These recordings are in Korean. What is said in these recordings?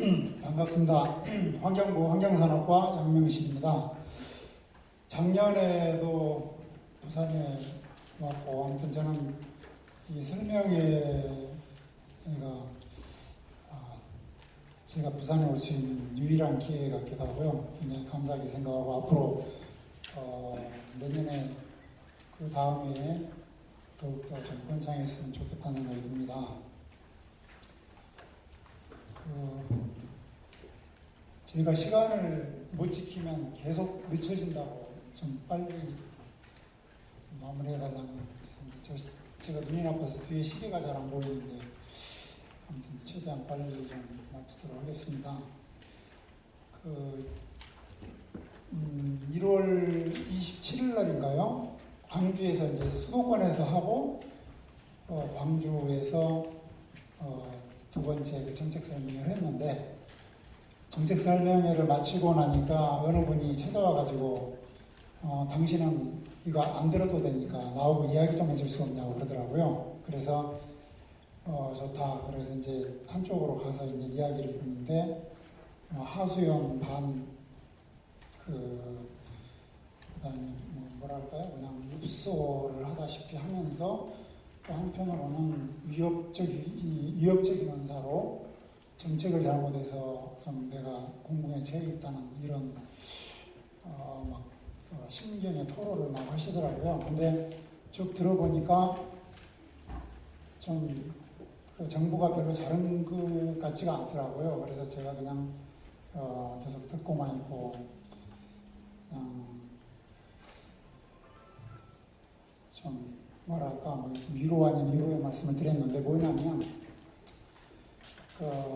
반갑습니다. 환경부 환경산업과 양명식입니다. 작년에도 부산에 왔고, 아무튼 저는 이 설명회가 제가 부산에 올 수 있는 유일한 기회 같기도 하고요. 굉장히 감사하게 생각하고, 앞으로 내년에 그 다음에 더욱더 좀 번창했으면 좋겠다는 생각이 듭니다. 저희가 시간을 못 지키면 계속 늦춰진다고 좀 빨리 마무리해달라고 했습니다. 제가 눈이 나빠서 뒤에 시계가 잘 안 보이는데 아무튼 최대한 빨리 좀 마치도록 하겠습니다. 1월 27일 날인가요? 광주에서 이제 수도권에서 하고 광주에서 두 번째 그 정책 설명회를 했는데, 정책 설명회를 마치고 나니까 어느 분이 찾아와가지고 당신은 이거 안 들어도 되니까 나오고 이야기 좀 해줄 수 없냐고 그러더라고요. 그래서 좋다. 그래서 이제 한쪽으로 가서 이제 이야기를 듣는데, 하수연 반 그다음에 뭐랄까요, 그냥 읍소를 하다시피 하면서 또 한편으로는 위협적인 언사로 정책을 잘못해서 좀 내가 공공에 죄 있다는 이런 신경의 토로를 막 하시더라고요. 근데 쭉 들어보니까 좀 정부가 별로 잘한 것 같지가 않더라고요. 그래서 제가 그냥 계속 듣고만 있고 좀 뭐랄까 위로 아닌 위로의 말씀을 드렸는데, 뭐냐면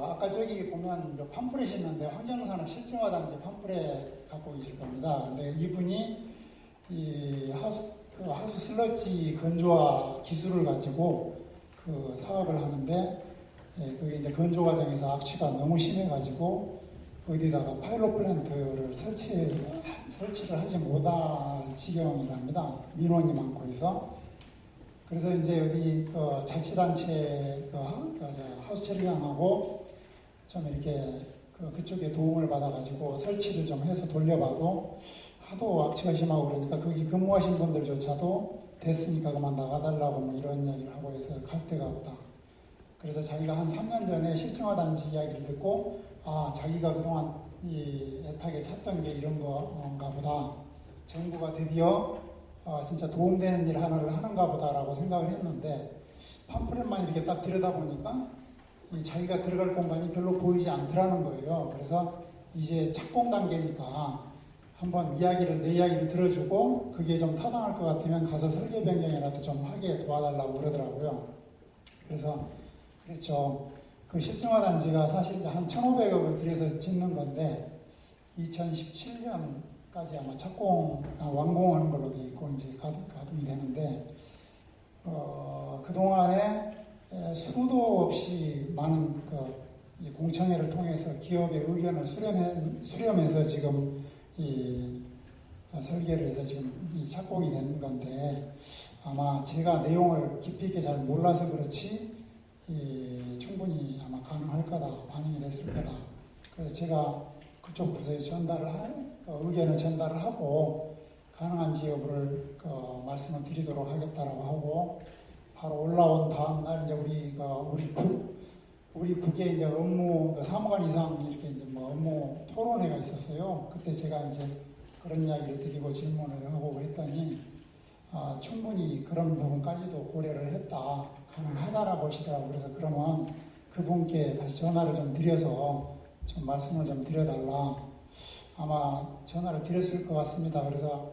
아까 저기 보면 팜프렛이 있는데 환경산업 실증화단지 팜프렛 갖고 계실 겁니다. 근데 이분이 이 하수 슬러지 건조화 기술을 가지고 그 사업을 하는데, 그게 이제 건조 과정에서 악취가 너무 심해가지고 어디다가 파일럿 플랜트를 설치를 하지 못할 지경이랍니다. 민원이 많고 해서. 그래서 이제 어디 자치단체 하우스 처리장하고 좀 이렇게 그쪽에 도움을 받아가지고 설치를 좀 해서 돌려봐도 하도 악취가 심하고 그러니까 거기 근무하신 분들조차도 됐으니까 그만 나가달라고 이런 이야기를 하고 해서 갈 데가 없다. 그래서 자기가 한 3년 전에 실증화단지 이야기를 듣고, 자기가 그동안 이 애타게 찾던 게 이런 건가 보다. 정부가 드디어 진짜 도움되는 일 하나를 하는가 보다라고 생각을 했는데, 팜프렛만 이렇게 딱 들여다보니까 이 자기가 들어갈 공간이 별로 보이지 않더라는 거예요. 그래서 이제 착공 단계니까 한번 내 이야기를 들어주고 그게 좀 타당할 것 같으면 가서 설계 변경이라도 좀 하게 도와달라고 그러더라고요. 그래서 그렇죠. 그 실증화 단지가 사실 한 1,500억을 들여서 짓는 건데 2017년까지 아마 완공하는 걸로 돼 있고 이제 가동이 되는데, 그동안에 수도 없이 많은 이 공청회를 통해서 기업의 의견을 수렴해서 지금 이 설계를 해서 지금 이 착공이 되는 건데, 아마 제가 내용을 깊이 있게 잘 몰라서 그렇지 충분히 아마 가능할 거다, 반영이 됐을 거다. 그래서 제가 그쪽 부서에 의견을 전달을 하고 가능한지 여부를 말씀을 드리도록 하겠다라고 하고, 바로 올라온 다음 날 이제 우리 국에 이제 업무 사무관 이상 이렇게 이제 업무 토론회가 있었어요. 그때 제가 이제 그런 이야기를 드리고 질문을 하고 그랬더니 충분히 그런 부분까지도 고려를 했다, 가능하다라고 하시더라고요. 그래서 그러면 그분께 다시 전화를 좀 드려서 좀 말씀을 좀 드려달라. 아마 전화를 드렸을 것 같습니다. 그래서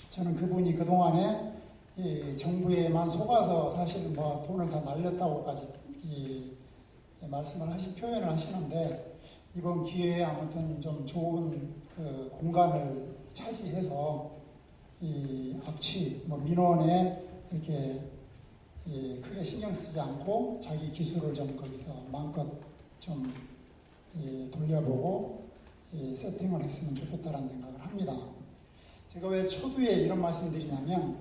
저는 그분이 그동안에 이 정부에만 속아서 사실 돈을 다 날렸다고까지 말씀을 표현을 하시는데, 이번 기회에 아무튼 좀 좋은 그 공간을 차지해서 이 악취, 민원에 이렇게 크게 신경 쓰지 않고 자기 기술을 좀 거기서 마음껏 좀 돌려보고 세팅을 했으면 좋겠다라는 생각을 합니다. 제가 왜 초두에 이런 말씀을 드리냐면,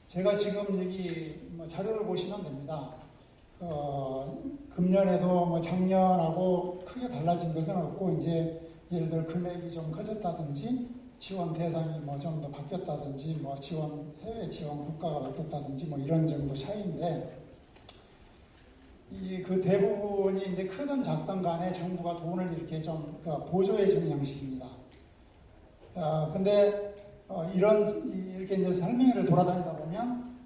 제가 지금 여기 자료를 보시면 됩니다. 금년에도 뭐 작년하고 크게 달라진 것은 없고 이제 예를 들어 금액이 좀 커졌다든지 지원 대상이 뭐 좀 더 바뀌었다든지 뭐 지원 해외 지원 국가가 바뀌었다든지 뭐 이런 정도 차이인데 이 그 대부분이 이제 크든 작든 간에 정부가 돈을 이렇게 좀 보조해 주는 형식입니다. 근데 이렇게 이제 설명회를 돌아다니다 보면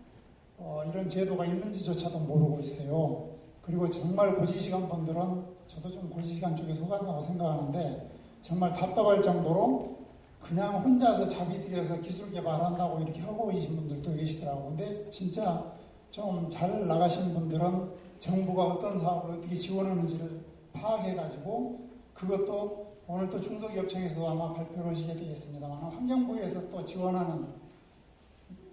이런 제도가 있는지조차도 모르고 있어요. 그리고 정말 고지시간 분들은 저도 좀 고지시간 쪽에 속한다고 생각하는데 정말 답답할 정도로 그냥 혼자서 자비 들여서 기술 개발한다고 이렇게 하고 계신 분들도 계시더라고요. 근데 진짜 좀 잘 나가신 분들은 정부가 어떤 사업을 어떻게 지원하는지를 파악해가지고 그것도 오늘 또 중소기업청에서도 아마 발표를 하시게 되겠습니다만 환경부에서 또 지원하는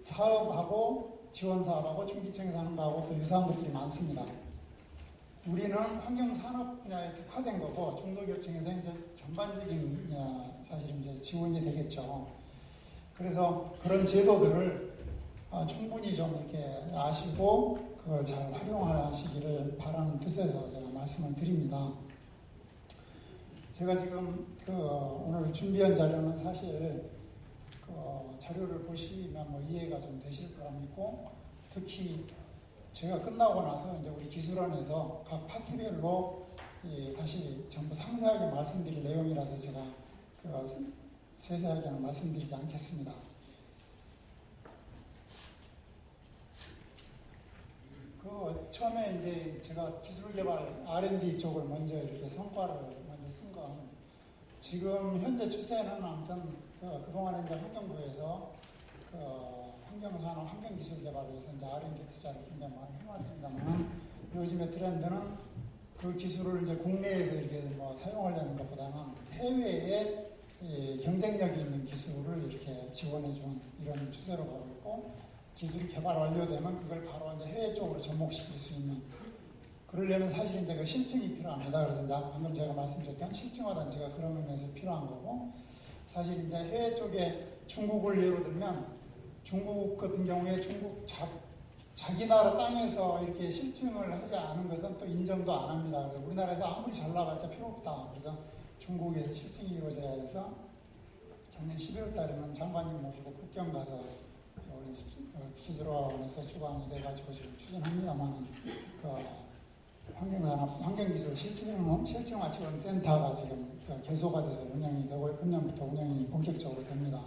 사업하고 지원 사업하고 중기청에서 하는 거하고 또 유사한 것들이 많습니다. 우리는 환경산업 분야에 특화된 거고 중소기업청에서 이제 전반적인 사실 이제 지원이 되겠죠. 그래서 그런 제도들을 충분히 좀 이렇게 아시고 그걸 잘 활용하시기를 바라는 뜻에서 제가 말씀을 드립니다. 제가 지금 오늘 준비한 자료는 사실 자료를 보시면 뭐 이해가 좀 되실 거라 믿고 특히 제가 끝나고 나서 이제 우리 기술원에서 각 파트별로 다시 전부 상세하게 말씀드릴 내용이라서 제가 세세하게는 말씀드리지 않겠습니다. 처음에 이제 제가 기술개발 R&D 쪽을 먼저 이렇게 성과를 먼저 쓴 건 지금 현재 추세는 아무튼 그동안에 이제 환경부에서 환경산업, 환경기술개발을 위해서 이제 R&D 투자를 굉장히 많이 해왔습니다만 요즘의 트렌드는 그 기술을 이제 국내에서 이렇게 뭐 사용하려는 것보다는 해외에 경쟁력이 있는 기술을 이렇게 지원해주는 이런 추세로 가고 있고 기술이 개발 완료되면 그걸 바로 이제 해외 쪽으로 접목시킬 수 있는 그러려면 사실 이제 그 실증이 필요합니다. 그래서 방금 제가 말씀드렸던 실증화 단체가 그런 의미에서 필요한 거고 사실 이제 해외 쪽에 중국을 예로 들면 중국 같은 경우에 중국 자기 나라 땅에서 이렇게 실증을 하지 않은 것은 또 인정도 안 합니다. 그래서 우리나라에서 아무리 잘 나가자 필요 없다. 그래서 중국에서 실증이 이루어져야 해서 작년 11월 달에는 장관님 모시고 북경 가서 우리 기술원에서 주관이 돼가지고 지금 추진합니다만 환경산업, 환경기술 실증화 지원 센터가 지금 개소가 돼서 운영이 되고 금년부터 운영이 본격적으로 됩니다.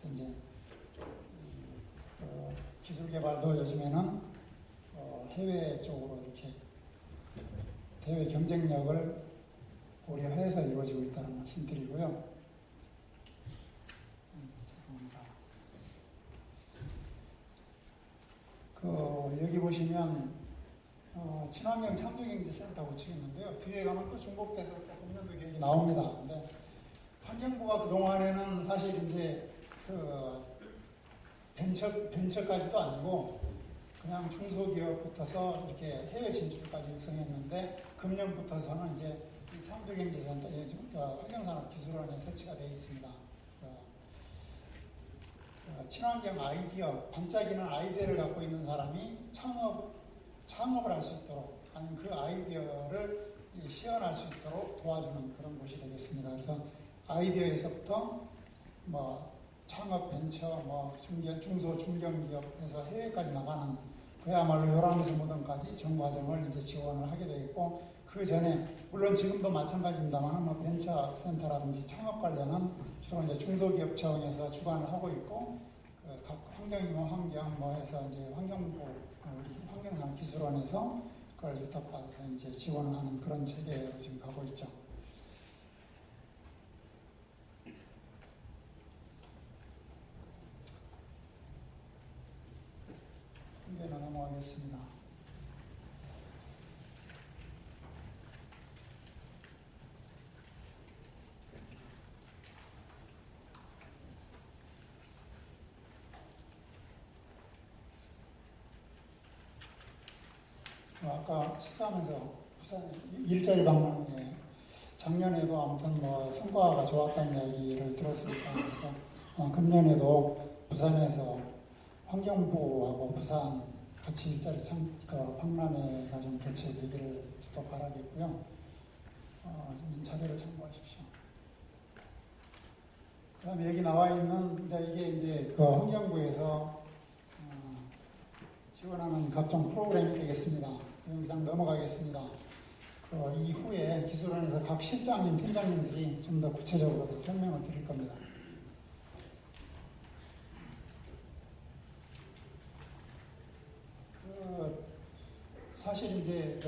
그래서 이제 기술 개발도 요즘에는 해외 쪽으로 이렇게 대외 경쟁력을 고려해서 이루어지고 있다는 말씀드리고요. 죄송합니다. 여기 보시면 친환경 창조경제센터 우측있는데요. 뒤에 가면 또 중복돼서 공연도 계획이 나옵니다. 근데 환경부가 그동안에는 사실 이제 벤처까지도 아니고 그냥 중소기업부터서 이렇게 해외 진출까지 육성했는데 금년부터서는 이제 이 창조경제센터, 환경산업기술원에 설치가 되어 있습니다. 친환경 아이디어, 반짝이는 아이디어를 갖고 있는 사람이 창업을 할 수 있도록 아니면 그 아이디어를 시연할 수 있도록 도와주는 그런 곳이 되겠습니다. 그래서 아이디어에서부터 뭐 창업 벤처, 뭐 중소 중견기업에서 해외까지 나가는 그야말로 요람에서 모던까지 전 과정을 이제 지원을 하게 되겠고 그 전에 물론 지금도 마찬가지입니다만 뭐 벤처 센터라든지 창업 관련은 주로 이제 중소기업청에서 주관을 하고 있고 각 환경이나 환경 뭐 해서 이제 환경부 우리 환경산업기술원에서 그걸 위탁받아서 이제 지원을 하는 그런 체계로 지금 가고 있죠. 이제는 넘어가겠습니다. 아까 식사하면서 부산 일자리 방문에 작년에도 아무튼 뭐 성과가 좋았다는 이야기를 들었으니까 그래서 금년에도 부산에서 환경부하고 부산 같이 일자리 박람회가 좀 개최되기를 또 바라겠고요. 자료를 참고하십시오. 그다음에 여기 나와 있는 이게 이제 그 환경부에서 지원하는 각종 프로그램이 되겠습니다. 영상 넘어가겠습니다. 그 이후에 기술원에서 각 실장님, 팀장님들이 좀 더 구체적으로 설명을 드릴 겁니다. 사실 이제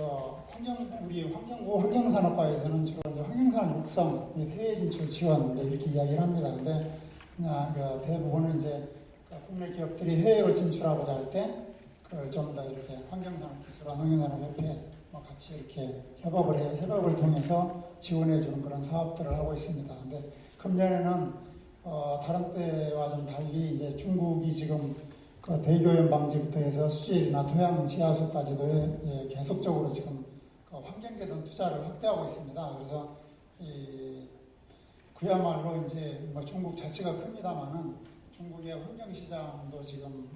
우리 환경부 환경산업과에서는 주로 이제 환경산업 육성, 해외 진출 지원 이렇게 이야기를 합니다. 근데 그냥 대부분은 이제 국내 기업들이 해외로 진출하고자 할 때 그걸 좀 더 이렇게 환경산업기술원, 환경산업협회 같이 이렇게 협업을 통해서 지원해주는 그런 사업들을 하고 있습니다. 근데 금년에는 다른 때와 좀 달리 이제 중국이 지금 그 대기오염 방지부터 해서 수질이나 토양 지하수까지도 계속적으로 지금 그 환경 개선 투자를 확대하고 있습니다. 그래서 그야말로 이제 중국 자체가 큽니다만은 중국의 환경 시장도 지금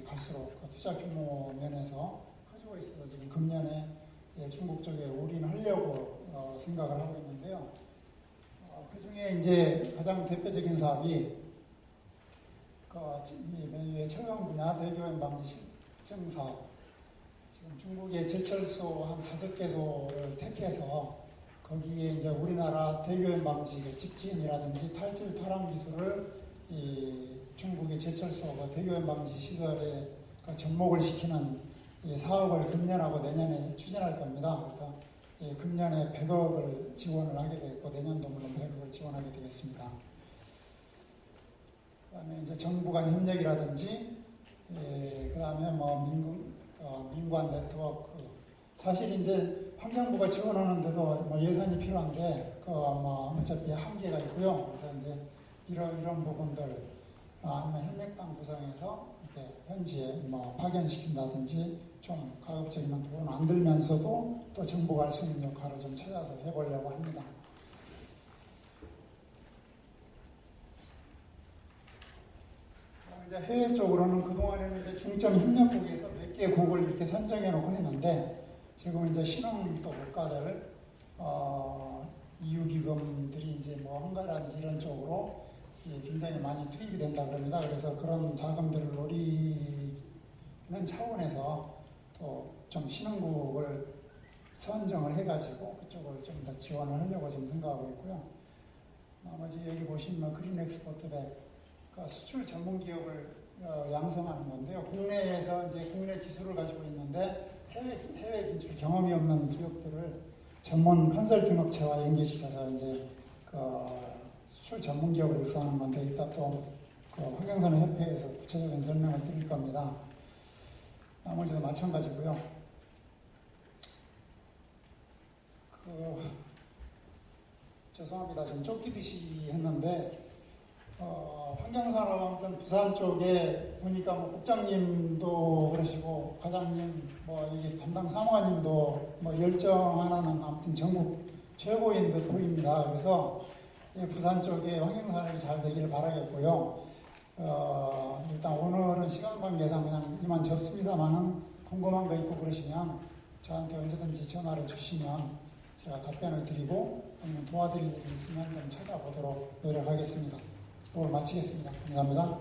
갈수록 그 투자 규모 면에서 커지고 있어서 지금 금년에 중국 쪽에 올인하려고 생각을 하고 있는데요. 그 중에 이제 가장 대표적인 사업이 철강 분야 대기오염 방지 실증 사업. 지금 중국의 제철소 한 5개소를 택해서 거기에 이제 우리나라 대기오염 방지 직진이라든지 탈질 탈항 기술을 중국의 제철소 대기오염 방지 시설에 접목을 시키는 사업을 금년하고 내년에 추진할 겁니다. 그래서 금년에 100억을 지원을 하게 되었고 내년도 물론 100억을 지원하게 되겠습니다. 그다음에 이제 정부 간 협력이라든지, 그다음에 민관 네트워크. 사실 이제 환경부가 지원하는데도 예산이 필요한데, 어차피 한계가 있고요. 그래서 이제 이런 부분들, 아니면 협력단 구성해서 이렇게 현지에 파견시킨다든지 좀 가급적이면 돈 안 들면서도 또 정부가 할 수 있는 역할을 좀 찾아서 해보려고 합니다. 이제 해외 쪽으로는 그동안에는 이제 중점 협력국에서 몇 개의 국을 이렇게 선정해 놓고 했는데 지금 이제 신흥 또 국가들 EU 기금들이 이제 헝가리라든지 이런 쪽으로 굉장히 많이 투입이 된다 그럽니다. 그래서 그런 자금들을 노리는 차원에서 또 좀 신흥국을 선정을 해가지고 그쪽을 좀 더 지원을 하려고 지금 생각하고 있고요. 나머지 여기 보시면 그린 엑스포트백 수출 전문 기업을 양성하는 건데요. 국내에서 이제 국내 기술을 가지고 있는데 해외 진출 경험이 없는 기업들을 전문 컨설팅 업체와 연계시켜서 이제 수출 전문 기업을 육성하는 건데 이따 또 환경산업협회에서 구체적인 설명을 드릴 겁니다. 나머지도 마찬가지고요. 죄송합니다. 좀 쫓기듯이 했는데 환경산업 아무튼 부산 쪽에 보니까 국장님도 그러시고 과장님 이게 담당 사무관님도 열정하나는 아무튼 전국 최고인 듯 보입니다. 그래서 부산 쪽에 환경산업이 잘 되기를 바라겠고요. 일단 오늘은 시간 관계상 그냥 이만 접습니다만은 궁금한 거 있고 그러시면 저한테 언제든지 전화를 주시면 제가 답변을 드리고 아니면 도와드릴 일이 있으면 좀 찾아보도록 노력하겠습니다. 오늘 마치겠습니다. 감사합니다.